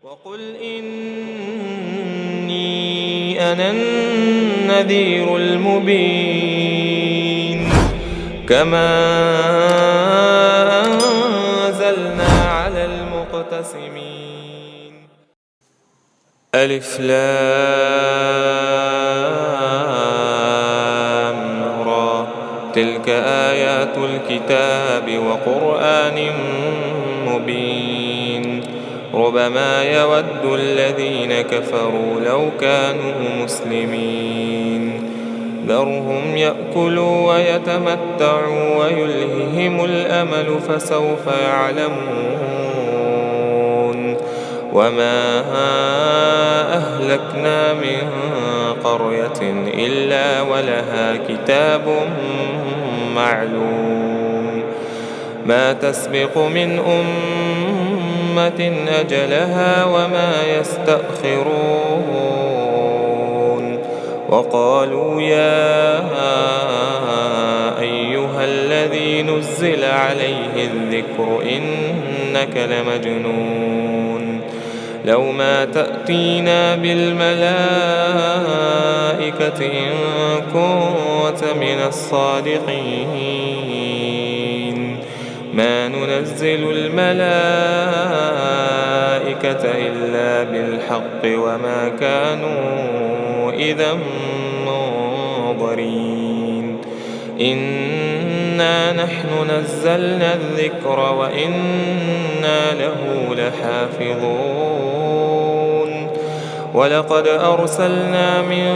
وقل إني أنا النذير المبين كما أنزلنا على المقتسمين. ألف لام را تلك آيات الكتاب وقرآن مبين ربما يود الذين كفروا لو كانوا مسلمين ذرهم يأكلوا ويتمتعوا ويلههم الأمل فسوف يعلمون وما أهلكنا من قرية إلا ولها كتاب معلوم ما تسبق من أمة أجلها وما يستأخرون وقالوا يا أيها الذي نزل عليه الذكر إنك لمجنون لو ما تأتينا بالملائكة إن كنت من الصادقين ما ننزل الملائكة إلا بالحق وما كانوا إذا منظرين إنا نحن نزلنا الذكر وإنا له لحافظون ولقد أرسلنا من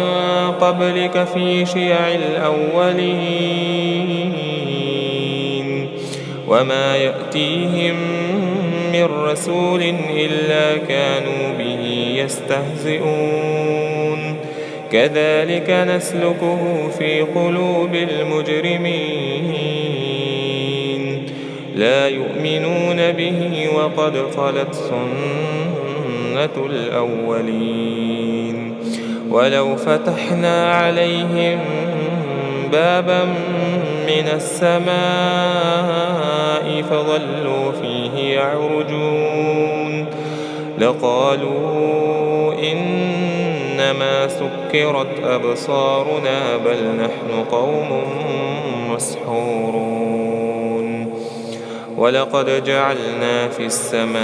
قبلك في شيع الأولين وما يأتيهم من رسول إلا كانوا به يستهزئون كذلك نسلكه في قلوب المجرمين لا يؤمنون به وقد خلت سنة الأولين ولو فتحنا عليهم بابا من السماء فظلوا فيه يعرجون لقالوا إنما سكرت أبصارنا بل نحن قوم مسحورون ولقد جعلنا في السماء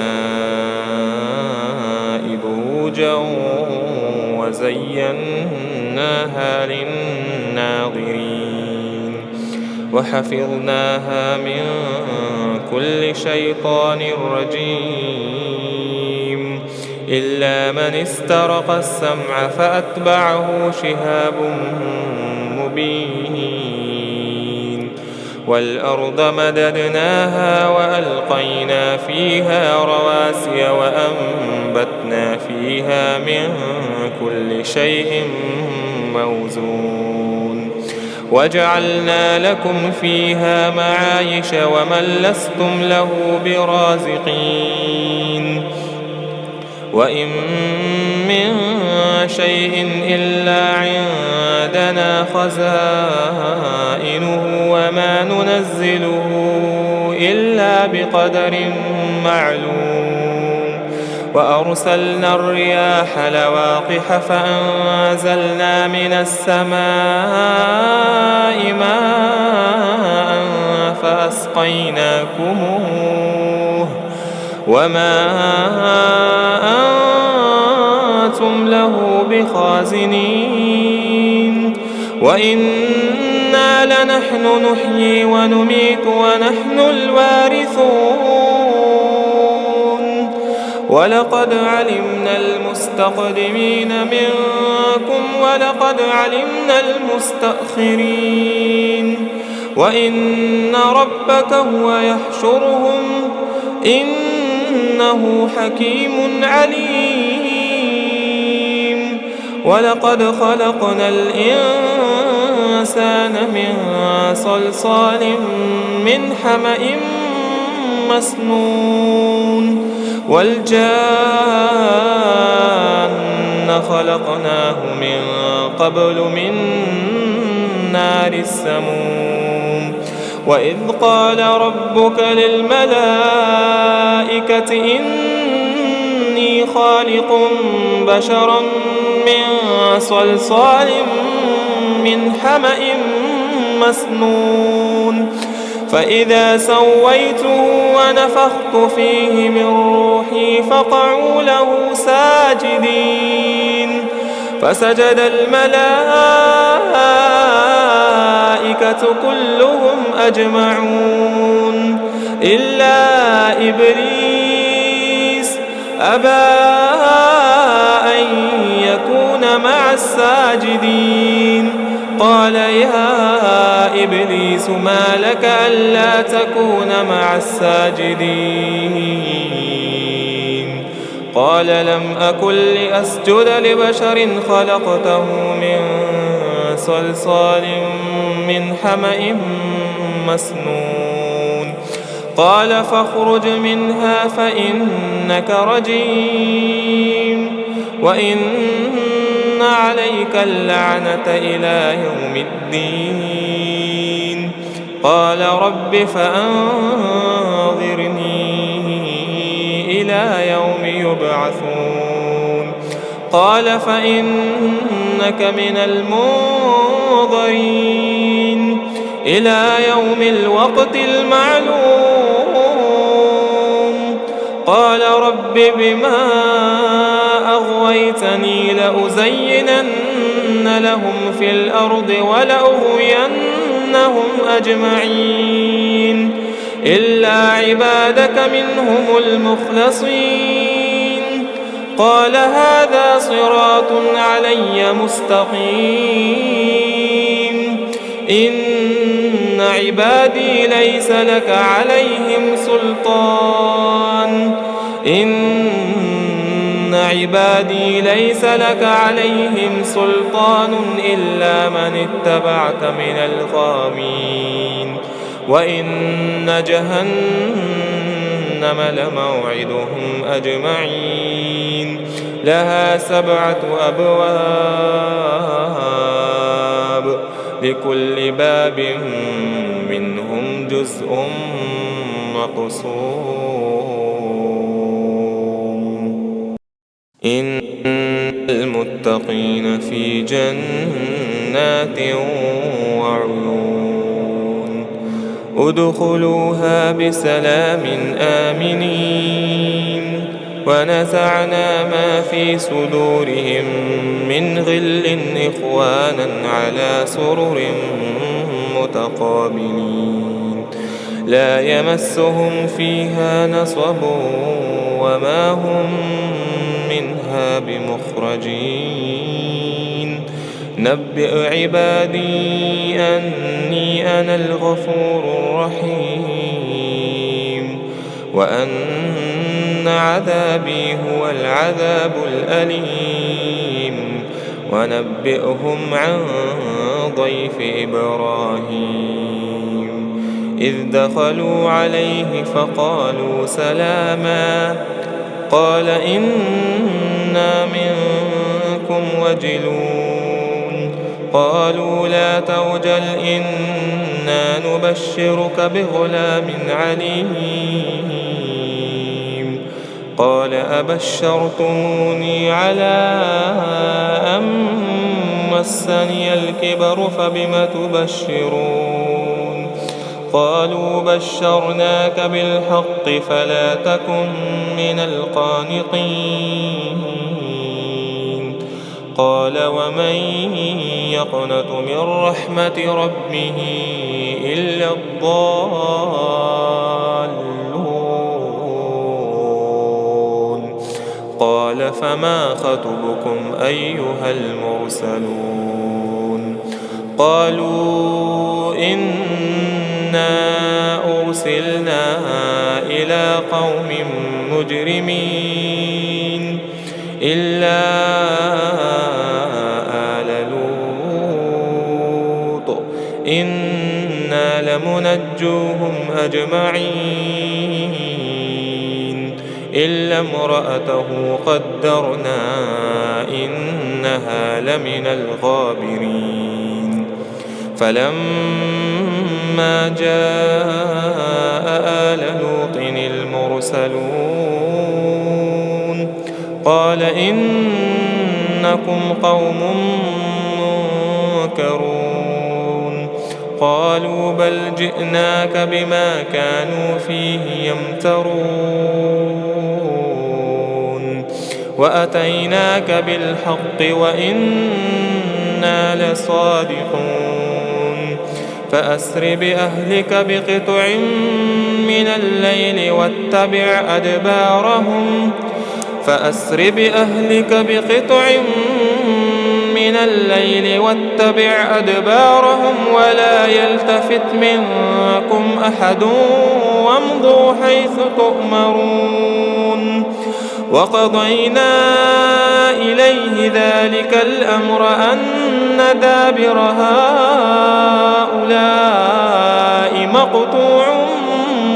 بروجا وزيناها للناظرين وحفظناها من كل شيطان رجيم إلا من استرق السمع فأتبعه شهاب مبين والأرض مددناها وألقينا فيها رواسي وأنبتنا فيها من كل شيء موزون وجعلنا لكم فيها معايش ومن لستم له برازقين وإن من شيء إلا عندنا خزائنه وما ننزله إلا بقدر معلوم وأرسلنا الرياح لواقح فأنزلنا من السماء ماء فأسقيناكموه وما أنتم له بخازنين وإنا لنحن نحيي ونميت ونحن الوارثون ولقد علمنا المستقدمين منكم ولقد علمنا المستأخرين وإن ربك هو يحشرهم إنه حكيم عليم ولقد خلقنا الإنسان من صلصال من حمأ مسنون والجان خلقناه من قبل من نار السموم وإذ قال ربك للملائكة إني إني خالق بشرا من صلصال من حمأ مسنون فإذا سويته ونفخت فيه من روحي فقعوا له ساجدين فسجد الملائكة كلهم أجمعون إلا إبليس أبى أن يكون مع الساجدين قال يا إبليس ما لك ألا تكون مع الساجدين قال لم أكن لأسجد لبشر خلقته من صلصال من حمأ مسنون قال فاخرج منها فإنك رجيم وإن عليك اللعنة إلى يوم الدين قال رب فأنظرني إلى يوم يبعثون قال فإنك من المنظرين إلى يوم الوقت المعلوم قال رب بما أغويتني لأزينن لهم في الأرض ولأغوينهم أجمعين إلا عبادك منهم المخلصين قال هذا صراط علي مستقيم إن عبادي ليس لك عليهم سلطان عبادي ليس لك عليهم سلطان إلا من اتبعك من الغاوين وإن جهنم لموعدهم أجمعين لها 7 أبواب لكل باب منهم جزء مقسوم إن المتقين في جنات وعيون ادخلوها بسلام آمنين ونزعنا ما في صدورهم من غل إخوانا على سرر متقابلين لا يمسهم فيها نصب وما هم منها بمخرجين نبئ عبادي أني أنا الغفور الرحيم وأن عذابي هو العذاب الأليم ونبئهم عن ضيف إبراهيم إذ دخلوا عليه فقالوا سلاما قال إنا منكم وجلون قالوا لا توجل إنا نبشرك بغلام عليم قال أبشرتموني على أن مسني الكبر فبم تبشرون قالوا بشرناك بالحق فلا تكن من القانطين قال ومن يقنط من رحمة ربه إلا الضالون قال فما خطبكم أيها المرسلون قالوا إنا أرسلنا إلى قوم مجرمين إلا آل لوط إنا لمنجوهم أجمعين إلا امرأته قدرنا إنها لمن الغابرين فلما جاء آل لوط المرسلون قال إنكم قوم منكرون. قالوا بل جئناك بما كانوا فيه يمترون وأتيناك بالحق وإنا لصادقون. فأسر بأهلك بقطع من الليل واتبع أدبارهم ولا يلتفت منكم أحد وامضوا حيث تؤمرون. وقضينا إليه ذلك الأمر أن دابر هؤلاء مقطوع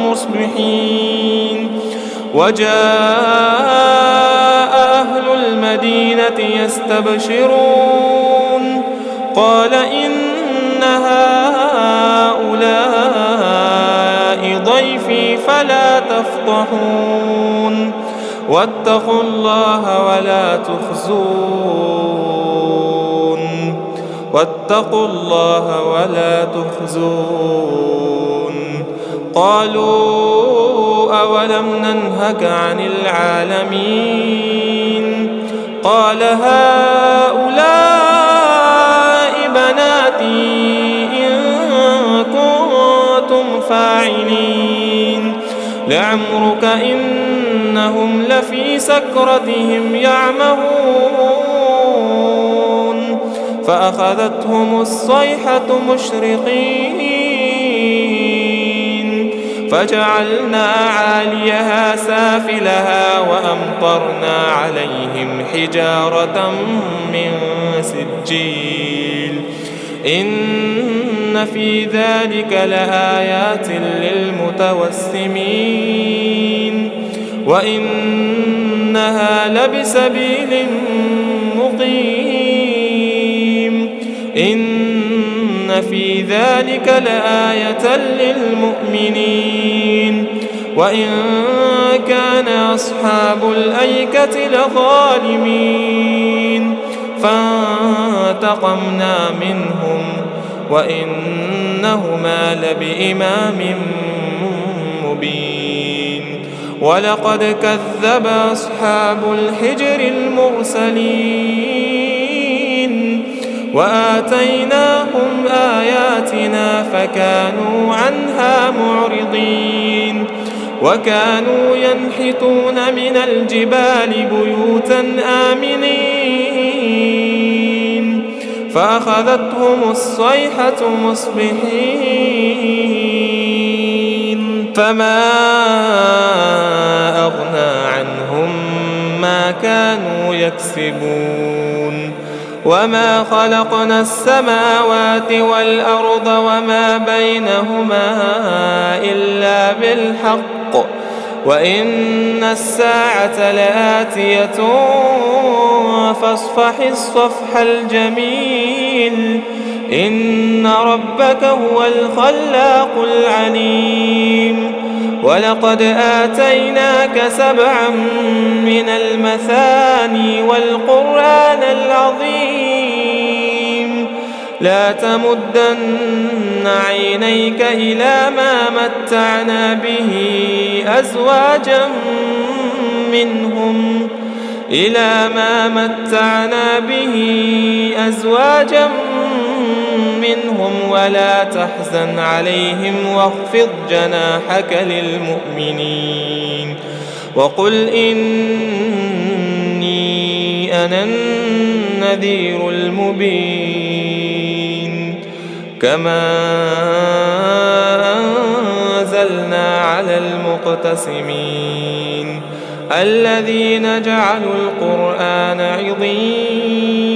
مصبحين. وجاء أهل المدينة يستبشرون قال إن هؤلاء ضيفي فلا تفضحون واتقوا الله ولا تخزون. قالوا أولم ننهك عن العالمين؟ قال هؤلاء بناتي إن كنتم فاعلين. لعمرك إنهم لفي سكرتهم يعمهون. فأخذتهم الصيحة مشرقين فجعلنا عاليها سافلها وأمطرنا عليهم حجارة من سجيل. إن في ذلك لآيات للمتوسمين وإنها لبسبيل مقيم. إن في ذلك لآية للمؤمنين وإن كان أصحاب الأيكة لظالمين فانتقمنا منهم وإنهما لبإمام مبين. ولقد كذب أصحاب الحجر المرسلين وآتيناهم آياتنا فكانوا عنها معرضين. وكانوا ينحتون من الجبال بيوتا آمنين فأخذتهم الصيحة مصبحين فما أغنى عنهم ما كانوا يكسبون. وما خلقنا السماوات والأرض وما بينهما إلا بالحق وإن الساعة لآتية فاصفح الصفح الجميل. إن ربك هو الخلاق العليم. ولقد آتيناك 7 من المثاني والقرآن العظيم. لا تمدن عينيك إلى ما متعنا به أزواجا منهم ولا تحزن عليهم واخفض جناحك للمؤمنين. وقل إني أنا النذير المبين. كما أنزلنا على المقتسمين الذين جعلوا القرآن عضين.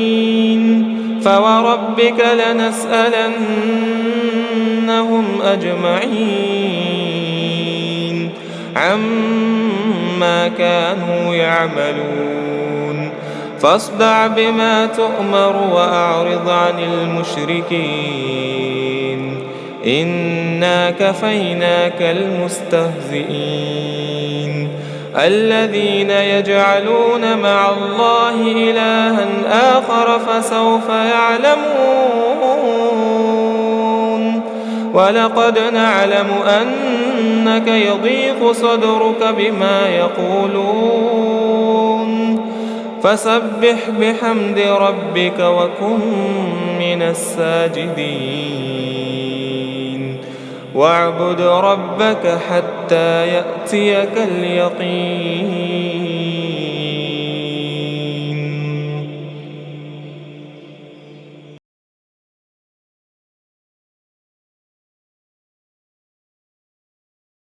فوربك لنسألنهم أجمعين عما كانوا يعملون. فاصدع بما تؤمر وأعرض عن المشركين إنا كفيناك المستهزئين. الذين يجعلون مع الله إلها آخر فسوف يعلمون ولقد نعلم أنك يضيق صدرك بما يقولون فسبح بحمد ربك وكن من الساجدين واعبد ربك حتى يأتيك اليقين